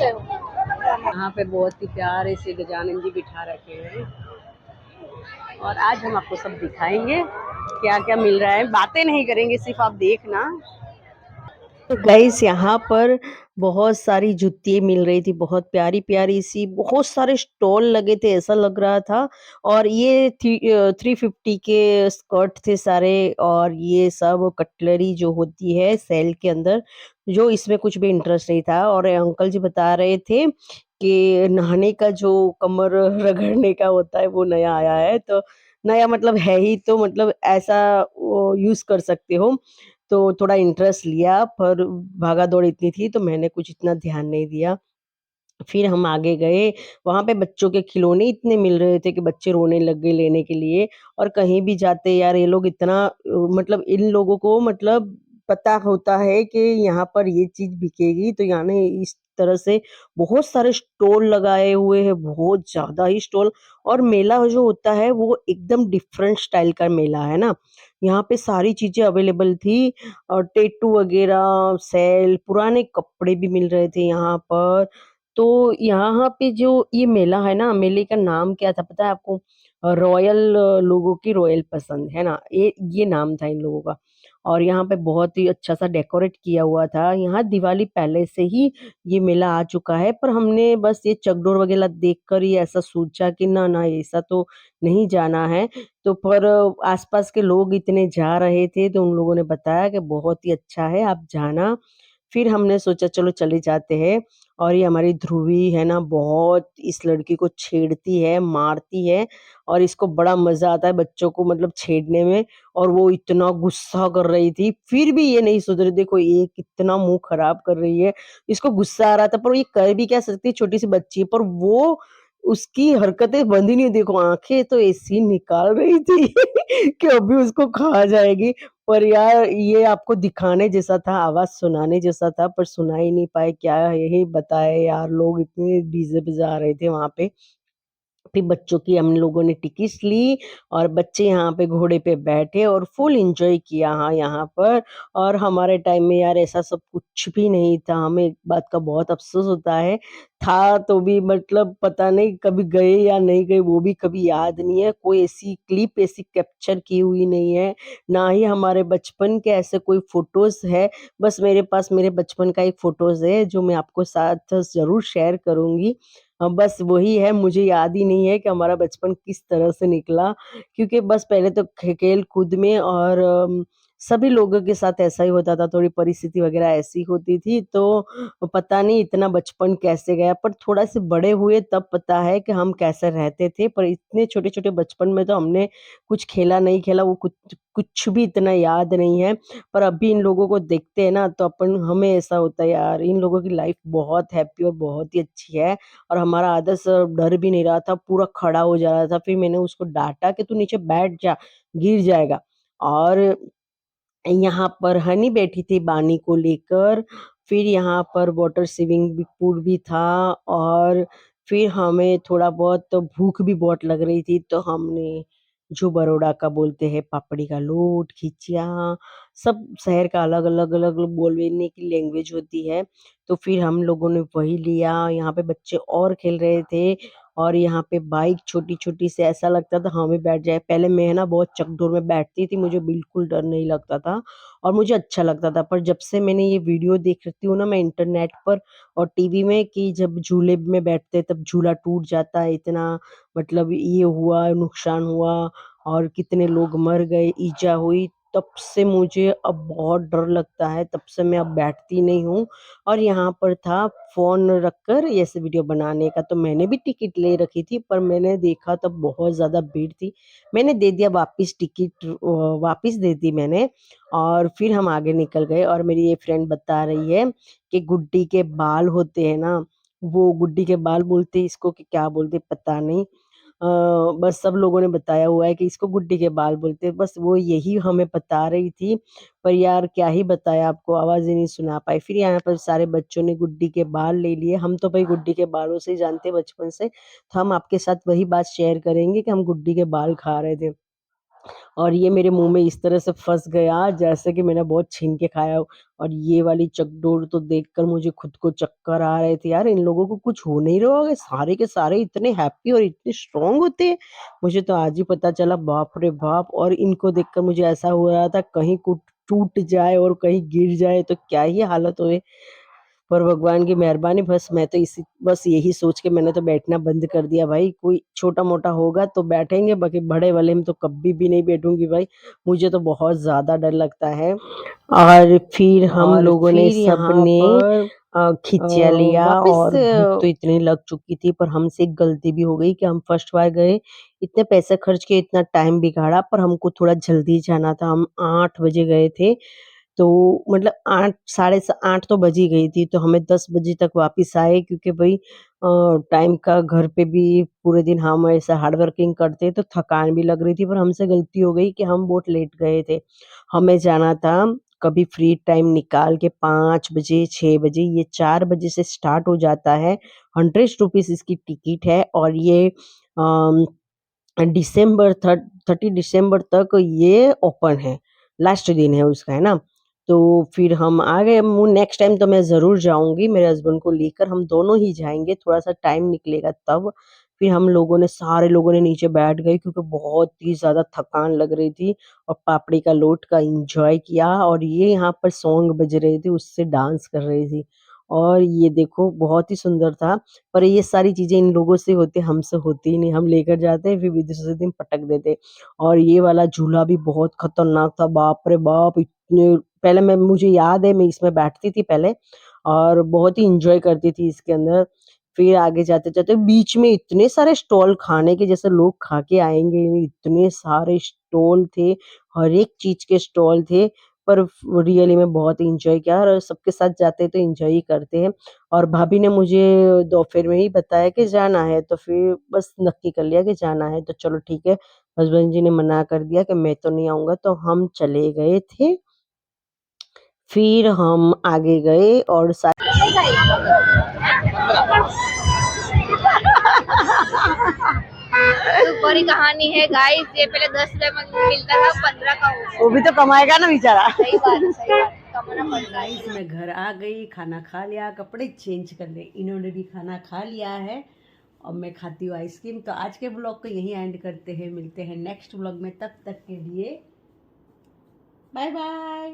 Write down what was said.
यहाँ पे बहुत ही प्यारे से गजानन जी बिठा रखे हैं और आज हम आपको सब दिखाएंगे क्या क्या मिल रहा है। बातें नहीं करेंगे, सिर्फ आप देखना। तो गाइस यहाँ पर बहुत सारी जुत्ती मिल रही थी, बहुत प्यारी-प्यारी सी, बहुत सारे स्टॉल लगे थे, ऐसा लग रहा था। और ये 350 के स्कर्ट थे सारे, और ये सब कटलरी जो होती है सेल के अंदर, जो इसमें कुछ भी इंटरेस्ट नहीं था। और अंकल जी बता रहे थे कि नहाने का जो कमर रगड़ने का होता है वो नया आया है, तो नया मतलब है ही, तो मतलब ऐसा वो यूज़ कर सकते हो। तो थोड़ा इंटरेस्ट लिया, पर भागा-दौड़ इतनी थी तो मैंने कुछ इतना ध्यान नहीं दिया। फिर हम आगे गए, वहाँ पे बच्चों के खिलौने इतने मिल रहे थे कि बच्चे रोने लग गए लेने के लिए। और कहीं भी जाते यार ये लोग इतना मतलब इन लोगों को मतलब पता होता है कि यहाँ पर ये चीज़ बिकेगी, तो यानी इस तरह से बहुत सारे स्टॉल लगाए हुए हैं, बहुत ज़्यादा ही स्टॉल। और मेला जो होता है वो एकदम डिफरेंट स्टाइल का मेला है ना। यहाँ पे सारी चीज़ें अवेलेबल थी, और टैटू वगैरह, सेल, पुराने कपड़े भी मिल रहे थे यहाँ पर। तो यहाँ पे जो ये मेला है ना, मेले का नाम क्या था पता है आपको? रॉयल लोगों की रॉयल पसंद, है ना? ये नाम था इन लोगों का। और यहाँ पे बहुत ही अच्छा-सा डेकोरेट किया हुआ था। यहाँ दिवाली पहले से ही ये मेला आ चुका है, पर हमने बस ये चकडोर वगैरह देखकर ही ऐसा सोचा कि ना, ना ऐसा तो नहीं जाना है। तो पर आस-पास के लोग इतने जा रहे थे, तो उन लोगों ने बताया कि बहुत ही अच्छा है, आप जाना। फिर हमने सोचा चलो चले जाते हैं। और ये हमारी ध्रुवी है ना, बहुत इस लड़की को छेड़ती है, मारती है, और इसको बड़ा मज़ा आता है बच्चों को मतलब छेड़ने में। और वो इतना गुस्सा कर रही थी, फिर भी ये नहीं सुधरी। देखो ये कितना मुँह खराब कर रही है, इसको गुस्सा आ रहा था, पर ये कर भी क्या सकती है, छोटी-सी बच्ची है। पर वो उसकी हरकतें बंद ही नहीं, देखो आँखें तो ऐसी निकाल रही थी कि अभी उसको खा जाएगी। पर यार ये आपको दिखाने जैसा था, आवाज़ सुनाने जैसा था, पर सुना ही नहीं पाए, क्या यही बताएँ यार, लोग इतने डीजे बजा रहे थे वहाँ पे। फिर बच्चों की हम लोगों ने टिकट्स ली, और बच्चे यहाँ पे घोड़े पे बैठे और फुल एन्जॉय किया हाँ यहाँ पर। और हमारे टाइम में यार ऐसा सब कुछ भी नहीं था, हमें एक बात का बहुत अफ़सोस होता है, था तो भी मतलब पता नहीं कभी गए या नहीं गए वो भी कभी याद नहीं है, कोई ऐसी क्लिप ऐसी कैप्चर की हुई नहीं है, ना ही हमारे बचपन के ऐसे कोई फ़ोटोज़ है। बस मेरे पास मेरे बचपन का एक फ़ोटोज़ है जो मैं आपको साथ ज़रूर शेयर करूँगी। बस वही है, मुझे याद ही नहीं है कि हमारा बचपन किस तरह से निकला, क्योंकि बस पहले तो खेल-कूद में, और सभी लोगों के साथ ऐसा ही होता था, थोड़ी परिस्थिति वगैरह ऐसी होती थी, तो पता नहीं इतना बचपन कैसे गया। पर थोड़ा से बड़े हुए तब पता है कि हम कैसे रहते थे, पर इतने छोटे-छोटे बचपन में तो हमने कुछ खेला नहीं खेला, वो कुछ कुछ भी इतना याद नहीं है। पर अभी इन लोगों को देखते हैं ना, तो हमें ऐसा होता है यार, इन लोगों की लाइफ बहुत हैप्पी और बहुत ही अच्छी है। और हमारा आदर्श डर भी नहीं रहा था, पूरा खड़ा हो जा रहा था। फिर मैंने उसको डाँटा कि तू नीचे बैठ जा, गिर जाएगा। और यहाँ पर हनी बैठी थी बानी को लेकर, फिर यहाँ पर वाटर स्विमिंग भी पूल भी था। और फिर हमें थोड़ा बहुत भूख भी बहुत लग रही थी, तो हमने जो बरोड़ा का बोलते हैं पापड़ी का लोट, खिचिया, सब शहर का अलग-अलग अलग बोलने की लैंग्वेज होती है, तो फिर हम लोगों ने वही लिया। यहाँ पे बच्चे और खेल रहे थे, और यहाँ पे बाइक छोटी-छोटी सी, ऐसा लगता था हम ही बैठ जाएँ। पहले मैं ना बहुत चकडोर में बैठती थी, मुझे बिल्कुल डर नहीं लगता था और मुझे अच्छा लगता था। पर जब से मैंने ये वीडियो देखती हूँ ना मैं इंटरनेट पर और टीवी में, कि जब झूले में बैठते तब झूला टूट जाता है, इतना मतलब ये हुआ, नुकसान हुआ और कितने लोग मर गए, ईजा हुई, तब से मुझे अब बहुत डर लगता है, तब से मैं अब बैठती नहीं हूँ। और यहाँ पर था फ़ोन रखकर ऐसे वीडियो बनाने का, तो मैंने भी टिकट ले रखी थी, पर मैंने देखा तब बहुत ज़्यादा भीड़ थी। मैंने दे दिया वापस टिकट, वापस दे दी मैंने, और फिर हम आगे निकल गए। और मेरी ये फ्रेंड बता रही है कि गुड्डी के बाल होते हैं ना, वो गुड्डी के बाल बोलते हैं इसको कि क्या बोलते हैं पता नहीं। बस सब लोगों ने बताया हुआ है कि इसको गुड्डी के बाल बोलते हैं, बस वो यही हमें बता रही थी। पर यार क्या ही बताएँ आपको, आवाज़ ही नहीं सुना पाई। फिर यहाँ पर सारे बच्चों ने गुड्डी के बाल ले लिए, हम तो भई गुड्डी के बालों से ही जानते हैं बचपन से, तो हम आपके साथ वही बात शेयर करेंगे कि हम गुड्डी के बाल खा रहे थे। और ये मेरे मुँह में इस तरह से फँस गया जैसे कि मैंने बहुत छीन के खाया हो। और ये वाली चकडोर तो देखकर मुझे खुद को चक्कर आ रहे थे यार, इन लोगों को कुछ हो नहीं रहा होगा, सारे के सारे इतने हैप्पी और इतने स्ट्रॉन्ग होते हैं। मुझे तो आज ही पता चला, बाप रे बाप! और इनको देखकर मुझे ऐसा हो रहा था कहीं कुछ टूट जाए और कहीं गिर जाए तो क्या ही हालत होए। पर भगवान की मेहरबानी, बस मैं तो इसी बस यही सोच के मैंने तो बैठना बंद कर दिया भाई, कोई छोटा-मोटा होगा तो बैठेंगे, बाकी बड़े वाले में तो कभी भी नहीं बैठूँगी भाई, मुझे तो बहुत ज़्यादा डर लगता है। और फिर हम लोगों ने सबने खिंचा लिया और भूख तो इतनी लग चुकी थी, पर हमसे एक गलती भी हो गई कि हम फर्स्ट बार गए, इतने पैसे खर्च किए, इतना टाइम बिगाड़ा, पर हमको थोड़ा जल्दी जाना था, हम 8 बजे गए थे। तो मतलब 8 साढ़े स 8 तो बज ही गई थी, तो हमें 10 बजे तक वापस आए क्योंकि भई टाइम का घर पे भी पूरे दिन हम ऐसा हार्ड वर्किंग करते तो थकान भी लग रही थी, पर हमसे गलती हो गई कि हम बहुत लेट गए थे। हमें जाना था कभी फ्री टाइम निकाल के 5 बजे, 6 बजे, ये 4 बजे से स्टार्ट हो जाता है। ₹100 इसकी टिकट है और ये अम डिसेंबर 30 दिसंबर तक ये ओपन है, लास्ट दिन है उसका, है ना? तो फिर हम आ गए, मु नेक्स्ट टाइम तो मैं ज़रूर जाऊँगी, मेरे हस्बैंड को लेकर हम दोनों ही जाएँगे, थोड़ा-सा टाइम निकलेगा तब। फिर हम लोगों ने सारे लोगों ने नीचे बैठ गए क्योंकि बहुत ही ज़्यादा थकान लग रही थी और पापड़ी का लोट का एन्जॉय किया और ये यहाँ पर सॉन्ग बज रहे थे, उससे डांस कर रही थी। और ये देखो बहुत ही सुंदर था। पर ये सारी चीज़ें इन लोगों से होती है, हमसे होती ही नहीं। हम लेकर जाते हैं, फिर दूसरे दिन पटक देते हैं। और ये वाला झूला भी बहुत खतरनाक था, बाप रे बाप! इतने पहले मैं मुझे याद है मैं इसमें बैठती थी पहले और बहुत ही एन्जॉय करती थी इसके अंदर। फिर आगे जाते-जाते बीच में इतने सारे स्टॉल खाने के जैसे लोग खा के आएँगे, इतने सारे स्टॉल थे, हर एक चीज़ के स्टॉल थे। पर रियली में बहुत एन्जॉय किया और सबके साथ जाते हैं तो एन्जॉय ही करते हैं। और भाभी ने मुझे दोपहर में ही बताया कि जाना है, तो फिर बस नक्की कर लिया कि जाना है, तो चलो ठीक है। हस्बैंड जी ने मना कर दिया कि मैं तो नहीं आऊँगा, तो हम चले गए थे। फिर हम आगे गए और सा सुपर ही कहानी है गाइस, ये पहले 10 रुपए में मिलता था, 15 का हो गया। वो भी तो कमाएगा ना बेचारा। सही बात है, सही बात है, कमाना पड़ता है। गाइस मैं घर आ गई, खाना खा लिया, कपड़े चेंज कर लिए, इन्होंने भी खाना खा लिया है और मैं खाती हूँ आइसक्रीम। तो आज के ब्लॉग को यहीं एंड करते हैं, मिलते हैं नेक्स्ट ब्लॉग में, तब तक के लिए बाय बाय।